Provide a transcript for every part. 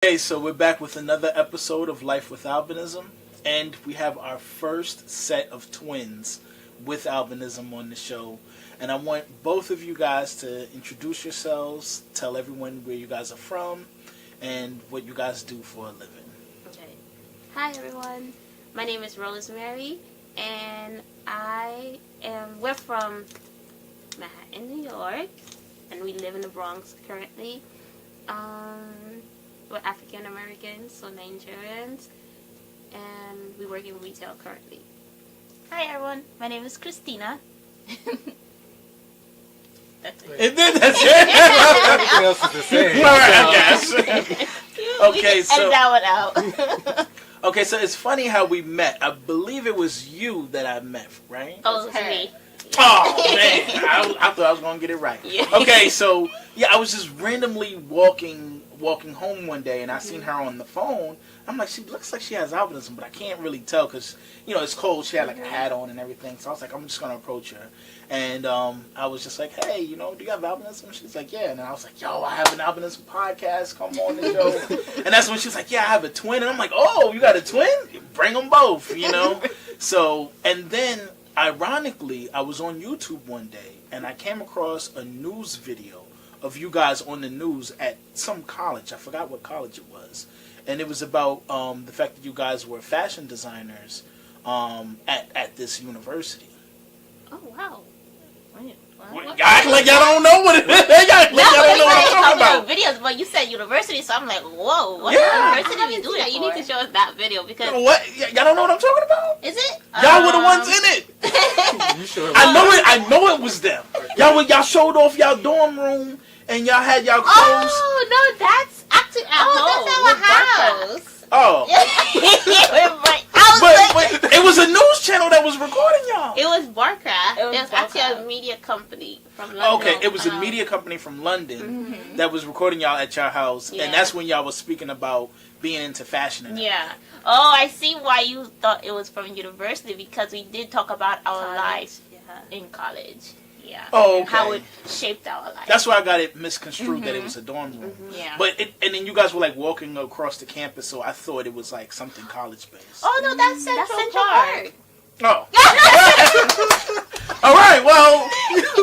Okay, so we're back with another episode of Life with Albinism, and we have our first set of twins with albinism on the show. And I want both of you guys to introduce yourselves, tell everyone where you guys are from, and what you guys do for a living. Okay. Hi everyone. My name is Rosemary, and we're from Manhattan, New York, and we live in the Bronx currently. We're African Americans, so Nigerians, and we work in retail currently. Hi everyone, my name is Christina. That's it. And then that's it. Everything else is the same. All right, I guess. Okay, so Edit that one out. okay, so it's funny how we met. I believe it was you that I met, right? Oh, it's me. Oh man, I thought I was gonna get it right. Yeah. Okay, so yeah, I was just randomly walking home one day, and I seen her on the phone. I'm like, she looks like she has albinism, but I can't really tell because it's cold. She had like a hat on and everything, so I was like, I'm just gonna approach her, and I was just like, hey, do you have albinism? She's like, yeah, and then I was like, yo, I have an albinism podcast. Come on the show. And that's when she's like, yeah, I have a twin, and I'm like, oh, you got a twin? Bring them both, So, and then ironically, I was on YouTube one day, and I came across a news video of you guys on the news at some college. I forgot what college it was. And it was about the fact that you guys were fashion designers at this university. Oh, wow. Wait, what? Y'all act like y'all don't know what it is. Y'all act like y'all don't know what I'm talking about. Videos, but you said university, so I'm like, whoa, what university we do that You need to show us that video because... What? Y'all don't know what I'm talking about? Is it? Y'all were the ones in it. You sure? I know it was them. Y'all showed off y'all dorm room and y'all had y'all clothes. Oh, no, that's actually at home. that's our house. Oh. But it was a news channel that was recording y'all. It was Barcraft. It was actually Barcraft. a media company from London. Okay, it was a media company from London that was recording y'all at your house, and that's when y'all was speaking about being into fashion. And Yeah. Oh, I see why you thought it was from university, because we did talk about our lives in college. Yeah. Oh, and how okay. it shaped our life. That's why I got it misconstrued that it was a dorm room. Yeah. But and then you guys were like walking across the campus, so I thought it was like something college based. Oh no, that's Central Park. Oh. All right. Well,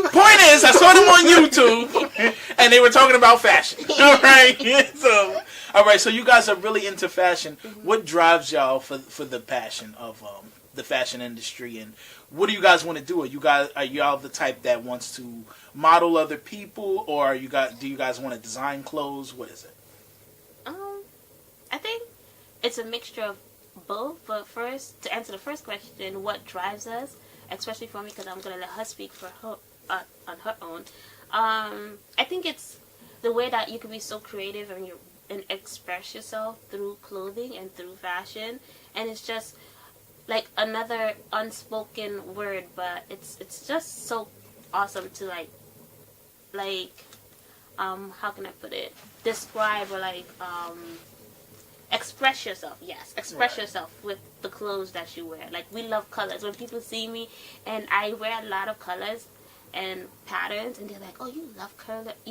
point is, I saw them on YouTube, and they were talking about fashion. All right. So, all right. So you guys are really into fashion. What drives y'all for the passion of the fashion industry, and what do you guys want to do? Are y'all the type that wants to model other people, or do you guys want to design clothes? What is it? I think it's a mixture of both. But first, to answer the first question, what drives us, especially for me, because I'm gonna let her speak for her on her own. I think it's the way that you can be so creative and express yourself through clothing and through fashion, and it's just like another unspoken word, but it's just so awesome to how can I put it? Describe or express yourself. Yes, express yourself with the clothes that you wear. Like, we love colors. When people see me and I wear a lot of colors and patterns, and they're like, "Oh, you love colors,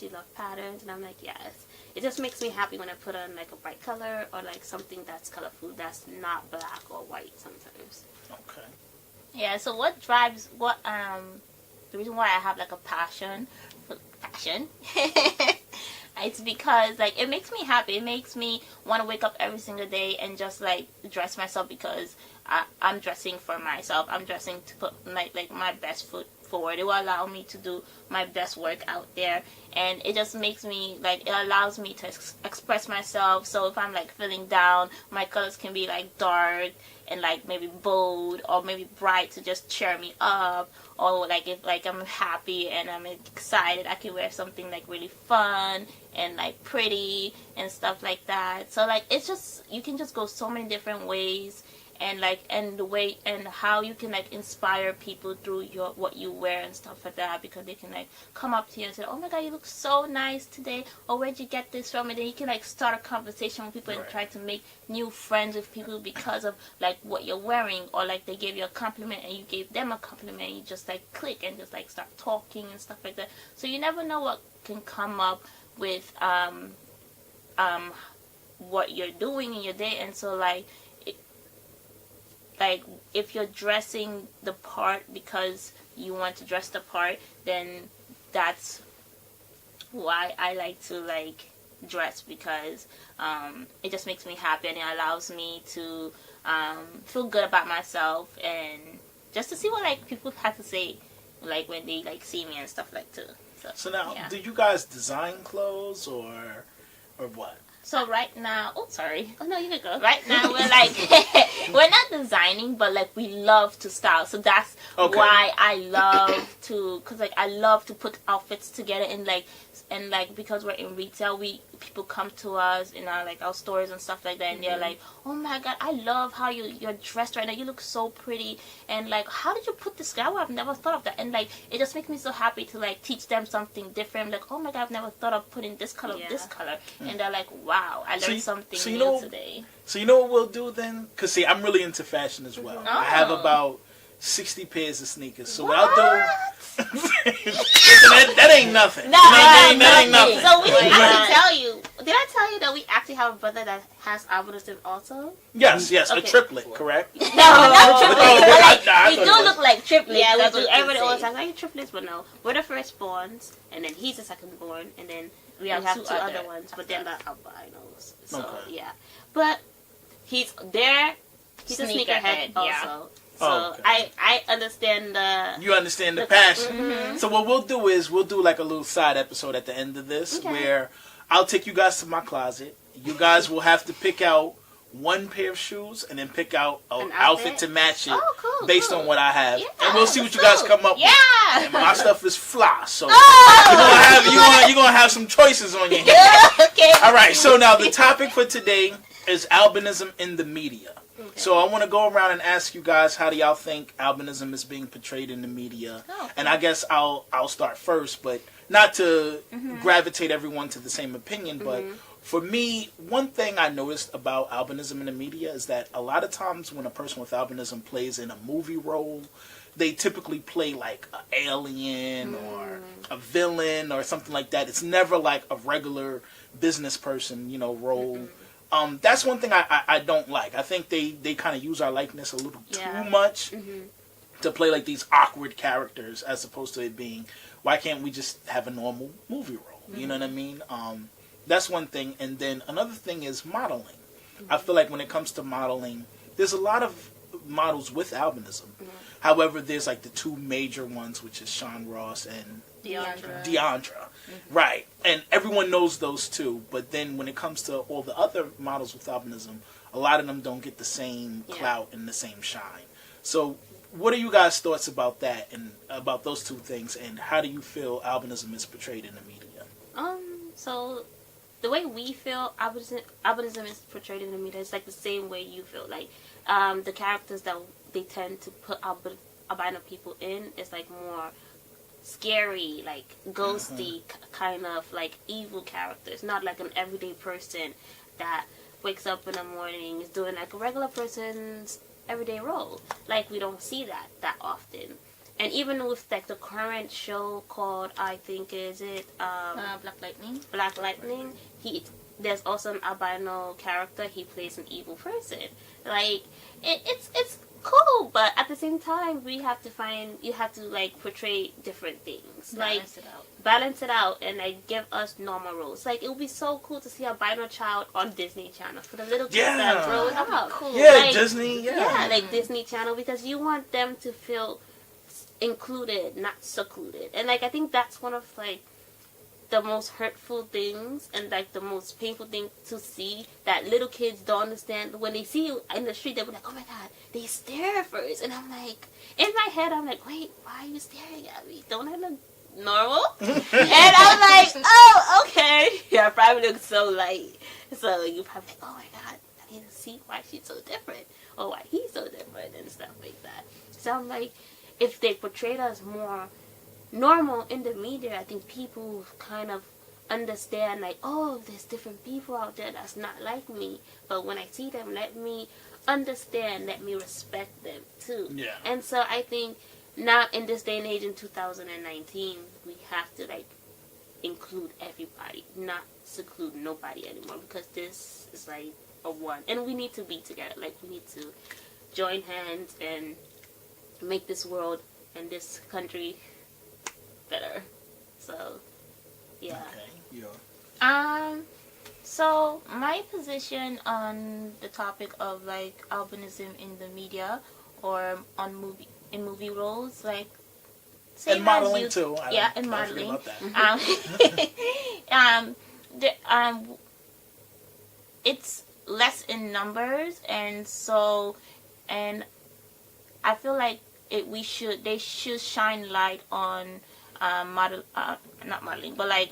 you love patterns," and I'm like, "Yes." It just makes me happy when I put on like a bright color or like something that's colorful, that's not black or white sometimes. Okay. Yeah. So what drives the reason why I have like a passion for fashion? It's because like it makes me happy. It makes me want to wake up every single day and just like dress myself, because I'm dressing for myself. I'm dressing to put like my best foot forward. It will allow me to do my best work out there, and it just makes me like, it allows me to express myself. So if I'm like feeling down, my colors can be like dark and like maybe bold or maybe bright to just cheer me up. Or like if like I'm happy and I'm excited, I can wear something like really fun and like pretty and stuff like that. So like it's just, you can just go so many different ways, and like, and the way and how you can like inspire people through what you wear and stuff like that, because they can like come up to you and say, "Oh my God, you look so nice today," or "Where'd you get this from?" And then you can like start a conversation with people and try to make new friends with people because of like what you're wearing, or like they gave you a compliment and you gave them a compliment, and you just like click and just like start talking and stuff like that. So you never know what can come up with what you're doing in your day. And so like if you're dressing the part because you want to dress the part, then that's why I like to like dress, because it just makes me happy and it allows me to feel good about myself, and just to see what like people have to say like when they like see me and stuff like too. So now, yeah. do you guys design clothes or what? So right now, oh sorry. Oh no, you can go. Right now we're like we're not designing, but like we love to style. So that's why I love to, cause like I love to put outfits together and like because we're in retail, people come to us in our stores and stuff like that, and they're like, oh my god, I love how you're dressed right now. You look so pretty, and like how did you put this together? I've never thought of that, and like it just makes me so happy to like teach them something different. Like, oh my god, I've never thought of putting this color with this color, and they're like, wow, I learned something new today. So you know what we'll do then? Because see, I'm really into fashion as well. I have about 60 pairs of sneakers. So what I'll do... that ain't nothing. No, that ain't nothing. So did I tell you that we actually have a brother that has albinism also? Yes, Okay. A triplet, correct? No, not triplets. I We thought do it was. look like triplets. Yeah, That's we do. what Everybody always say. talks like triplets, but no, we're the firstborns, and then he's the secondborn, and then we have have two two other other ones, but they're not albinos. So Okay. yeah, but he's there. He's a Sneakerhead, sneakerhead also. yeah. So Oh, okay. I understand the. You understand the passion. So what we'll do is we'll do like a little side episode at the end of this where I'll take you guys to my closet. You guys will have to pick out one pair of shoes and then pick out an outfit to match it based on what I have. Yeah, and we'll see what you guys come up with. Yeah. And my stuff is fly, so you're gonna have some choices on your hands. Okay. All right, so now the topic for today is albinism in the media. Okay. So I want to go around and ask you guys, how do y'all think albinism is being portrayed in the media? And I guess I'll start first, but not to gravitate everyone to the same opinion, but for me, one thing I noticed about albinism in the media is that a lot of times when a person with albinism plays in a movie role, they typically play like an alien or a villain or something like that. It's never like a regular business person, role. That's one thing I don't like. I think they kind of use our likeness a little too much to play like these awkward characters, as opposed to it being, why can't we just have a normal movie role? You know what I mean? That's one thing. And then another thing is modeling. I feel like when it comes to modeling, there's a lot of models with albinism. However, there's like the two major ones, which is Sean Ross and Deandra. Right. And everyone knows those two. But then when it comes to all the other models with albinism, a lot of them don't get the same clout and the same shine. So what are you guys' thoughts about that and about those two things, and how do you feel albinism is portrayed in the media? So the way we feel albinism is portrayed in the media is like the same way you feel. Like the characters that they tend to put albino people in is like more scary, like ghosty kind of like evil characters, not like an everyday person that wakes up in the morning, is doing like a regular person's everyday role. Like, we don't see that often. And even with like the current show called, I think, is it Black Lightning, there's also an albino character. He plays an evil person. Like, it's cool, but at the same time, you have to like portray different things, balance it out, and like give us normal roles. Like, it would be so cool to see a albino child on Disney Channel for the little kids that grow up. Cool. Yeah, like, Disney. Yeah, like Disney Channel, because you want them to feel included, not secluded. And like, I think that's one of like the most hurtful things and like the most painful thing to see, that little kids don't understand. When they see you in the street, they'll be like, oh my god, they stare first. And I'm like, in my head, I'm like, wait, why are you staring at me? Don't I look normal? And I'm like, oh, okay. Yeah, I probably look so light. So you probably like, oh my god, I need to see why she's so different, or why he's so different, and stuff like that. So I'm like, if they portrayed us more normal in the media, I think people kind of understand, like, oh, there's different people out there that's not like me, but when I see them, let me understand, let me respect them too. Yeah. And so I think now in this day and age in 2019, we have to like include everybody, not seclude nobody anymore, because this is like a one, and we need to be together. Like, we need to join hands and make this world and this country better. So, yeah. Okay. Yeah. So my position on the topic of like albinism in the media or on movie roles, like same And modeling as too. Yeah, and don't forget modeling. about that. It's less in numbers, and I feel like they should shine light on not modeling, but like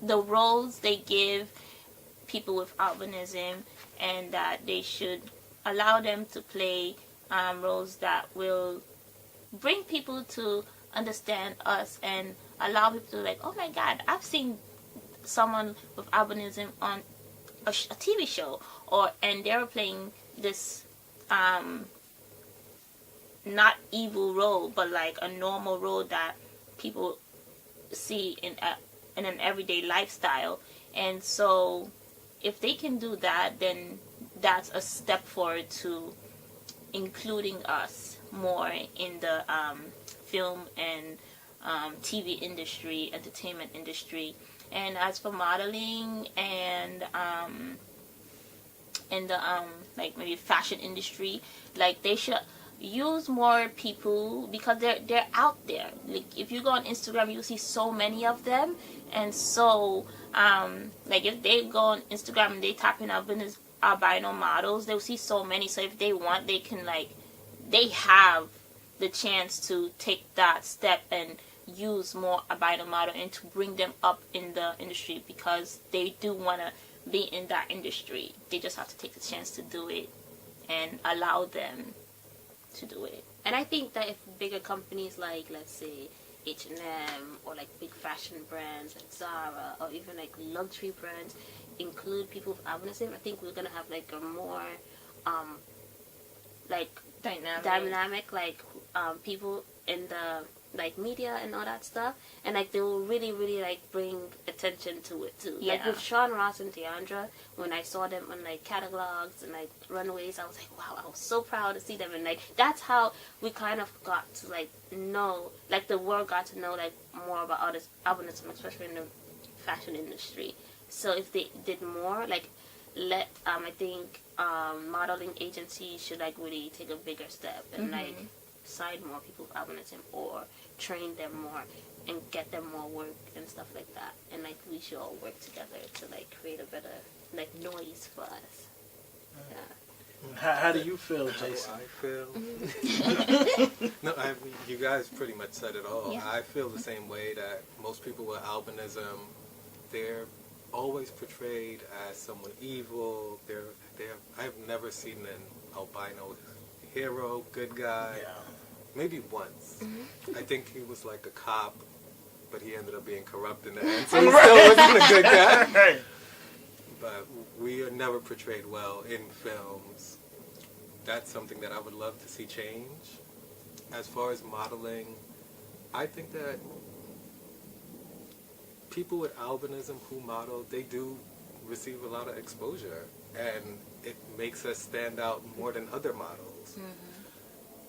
the roles they give people with albinism, and that they should allow them to play roles that will bring people to understand us and allow people to like, oh my God, I've seen someone with albinism on a TV show, and they're playing this not evil role, but like a normal role that people see in an everyday lifestyle. And so if they can do that, then that's a step forward to including us more in the film and TV industry, entertainment industry. And as for modeling and in the like maybe fashion industry, like they should use more people, because they're out there. Like if you go on Instagram, you see so many of them, and so like if they go on Instagram and they type in albino models, they'll see so many. So if they want, they can they have the chance to take that step and use more albino model and to bring them up in the industry, because they do want to be in that industry. They just have to take the chance to do it and allow them to do it. And I think that if bigger companies like, let's say, H&M or like big fashion brands like Zara or even like luxury brands include people with albinism, I think we're gonna have like a more like dynamic like people in the like media and all that stuff, and like they will really like bring attention to it too. Yeah. Like with Sean Ross and Deandra, when I saw them on like catalogs and like runways, I was like, wow, I was so proud to see them. And like that's how we kind of got to like know, like the world got to know like more about all this albinism, especially in the fashion industry. So if they did more, like I think modeling agencies should like really take a bigger step and like sign more people with albinism or train them more and get them more work and stuff like that. And like we should all work together to like create a better like noise for us. Yeah. How do you feel, Jason? How I feel? No, you guys pretty much said it all. Yeah. I feel the same way, that most people with albinism, they're always portrayed as someone evil. I've never seen an albino hero, good guy. Yeah. Maybe once. I think he was like a cop, but he ended up being corrupt in the end, so he still wasn't a good guy. But we are never portrayed well in films. That's something that I would love to see change. As far as modeling, I think that people with albinism who model, they do receive a lot of exposure, and it makes us stand out more than other models.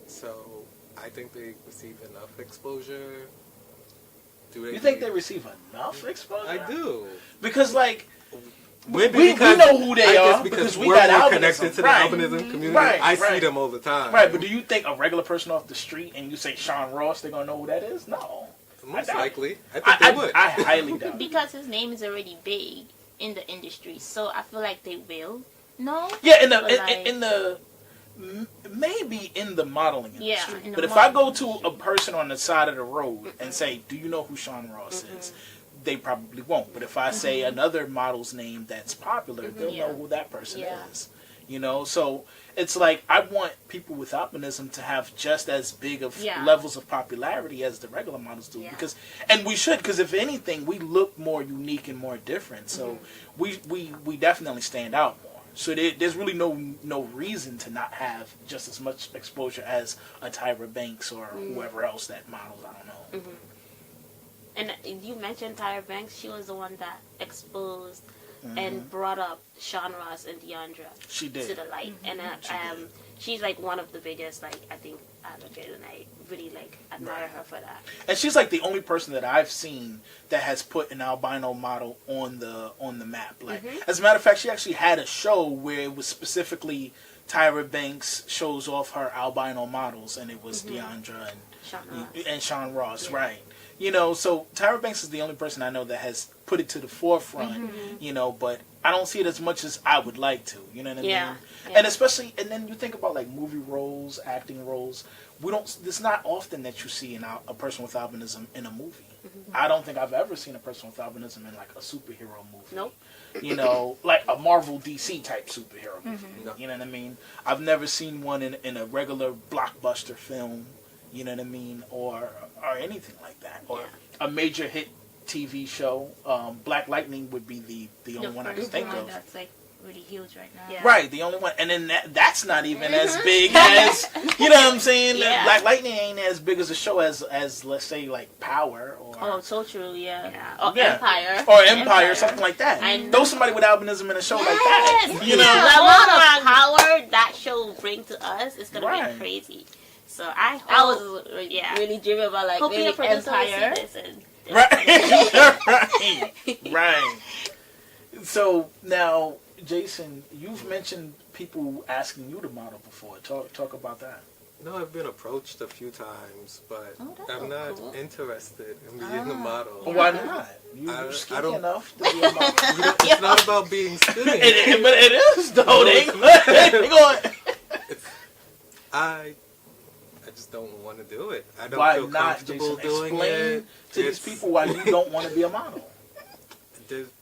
So I think they receive enough exposure. You think they receive enough exposure? I do. Because like Maybe we because, know who they I guess are because we we're got more albinism. connected to the Right. albinism community. Right, I see right. them all the time. Right, but do you think a regular person off the street and you say Sean Ross, they're gonna know who that is? No. Most I doubt likely. it. I think they would. I highly doubt it. Because his name is already big in the industry, so I feel like they will know. Yeah, maybe in the modeling industry. Yeah, in the but if I go modeling to a person on the side of the road and say, "Do you know who Sean Ross is?" They probably won't. But if I say another model's name that's popular, they'll know who that person is. You know, so it's like I want people with albinism to have just as big of levels of popularity as the regular models do, because, and we should, because if anything, we look more unique and more different. So we definitely stand out more. So there's really no reason to not have just as much exposure as a Tyra Banks or whoever else that models. I don't know. And you mentioned Tyra Banks. She was the one that exposed and brought up Sean Ross and Deandra She did. to the light. And she's like one of the biggest, like, I think, advocates, and I really like admire her for that. And she's like the only person that I've seen that has put an albino model on the map. Like, as a matter of fact, she actually had a show where it was specifically Tyra Banks shows off her albino models, and it was Deandra and Sean Ross, right? You know, so Tyra Banks is the only person I know that has put it to the forefront, you know, but I don't see it as much as I would like to, you know what I mean? Yeah. And especially, and then you think about like movie roles, acting roles, it's not often that you see a person with albinism in a movie. I don't think I've ever seen a person with albinism in like a superhero movie. Nope. You know, like a Marvel DC type superhero movie. You know what I mean? I've never seen one in a regular blockbuster film, you know what I mean, or anything like that, or a major hit TV show. Black Lightning would be the only one I can think of. That's like really huge right now. Yeah. Right, the only one, and then that's not even as big as, you know what I'm saying? Yeah. Black Lightning ain't as big as a show as let's say like Power or Oh, so true, yeah. Or Yeah. Empire. or Empire, something like that. I know. Throw somebody with albinism in a show like that, Yes. you The know? amount of power that show will bring to us is going to Right. be crazy. So I hope, I was really dreaming about like hoping maybe a producer will Empire. see this and Right. So now, Jason, you've mentioned people asking you to model before. Talk about that. No, I've been approached a few times, but Oh, that's I'm not cool. interested in being a model. Why not? You're I skinny don't- enough to be a model. It's not about being skinny. But it is though. No, They it's- going. I just don't want to do it. I don't Why feel not, comfortable Jason? doing Explain it. to these people why you don't want to be a model.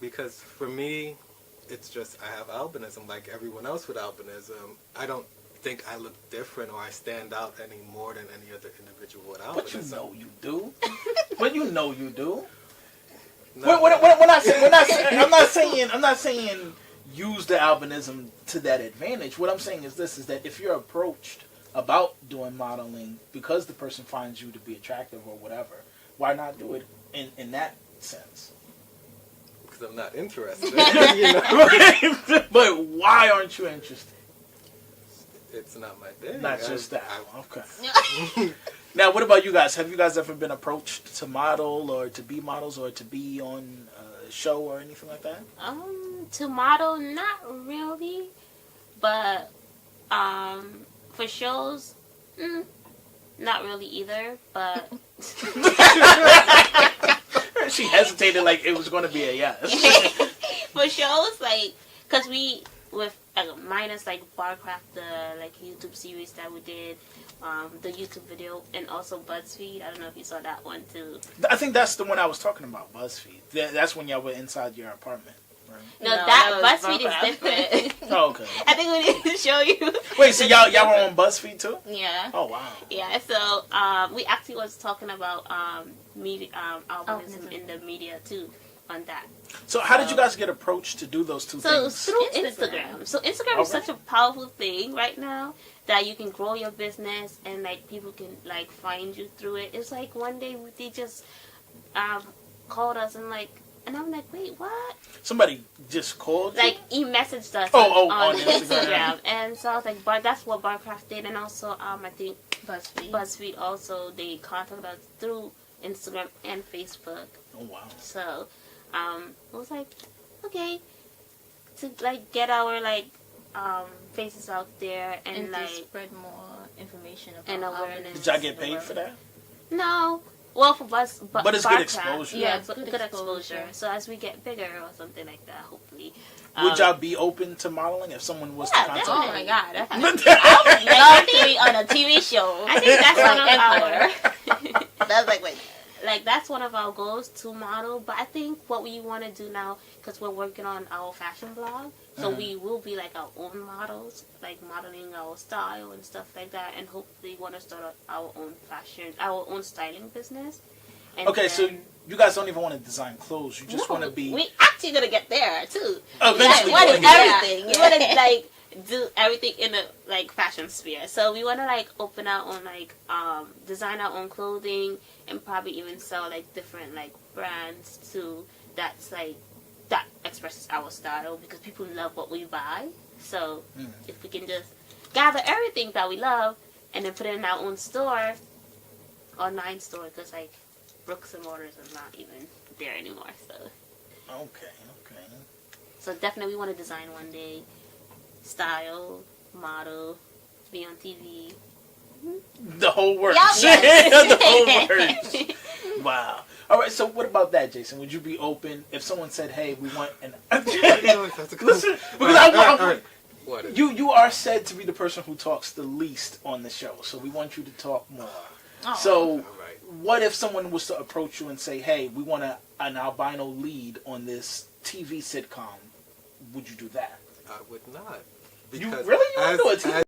Because for me, it's just I have albinism like everyone else with albinism. I don't think I look different or I stand out any more than any other individual with albinism. But you know you do. But you know you do. No. I'm not saying use the albinism to that advantage. What I'm saying is this: is that if you're approached about doing modeling because the person finds you to be attractive or whatever, why not do it in that sense? Because I'm not interested. You know? But why aren't you interested? It's not my thing. Not just that. Okay. Now, what about you guys? Have you guys ever been approached to model or to be models or to be on a show or anything like that? to model, not really, but for shows, not really either. But She hesitated like it was going to be a yes. for shows, like, cause we with minus like Barcraft, the like YouTube series that we did, the YouTube video, and also BuzzFeed. I don't know if you saw that one too. I think that's the one I was talking about, BuzzFeed. That's when y'all were inside your apartment, right? No, No, that that was BuzzFeed is Barcraft. different. Oh, okay. I think we need to show you. Wait, so y'all were on BuzzFeed too? Yeah. Oh, wow. Yeah, so we actually was talking about media, albinism in the media too on that. So how did you guys get approached to do those two So things? through Instagram. Instagram. So Instagram is such a powerful thing right now that you can grow your business and like people can like find you through it. It's like one day they just called us and I'm like, wait, what? Somebody just called you? Like he messaged us on Instagram. Instagram. And so I was like, but that's what Barcraft did, and also I think BuzzFeed. BuzzFeed also they contacted us through Instagram and Facebook. Oh, wow. So I was like, okay, to like get our faces out there and, And to like spread more information about and awareness. albinism Did y'all in get the paid world. for that? no. Well, for But it's good Barcraft, exposure. Yeah, Yeah, it's it's good, good exposure. exposure. So as we get bigger or something like that, hopefully. Would y'all be open to modeling if someone was Yeah, to contact Oh you? my god. I Love think- to be on a TV show. I think that's one of Empire. our That's like, wait. like that's one of our goals to model. But I think what we want to do now, because we're working on our fashion blog, so we will be like our own models, like modeling our style and stuff like that, and hopefully want to start our own fashion, our own styling business. And Okay, so then- you guys don't even want to design clothes. You just want to be... We actually gonna get there too. Eventually Like, what is going there. everything? We want to like do everything in the like fashion sphere. So we want to like open our own like design our own clothing and probably even sell like different like brands too. That's like that expresses our style because people love what we buy. So if we can just gather everything that we love and then put it in our own store, online store, because like bricks and mortars are not even there anymore. So Okay. so definitely we want to design one day, style, model, be on TV. The whole works. Yep. The whole works. Wow. All right. So what about that, Jason? Would you be open if someone said, "Hey, we want an"? Listen, because all right. What? You are said to be the person who talks the least on the show, so we want you to talk more. Oh. So, All right. what if someone was to approach you and say, "Hey, we want an albino lead on this TV sitcom"? Would you do that? I would not. You really? You would do a TV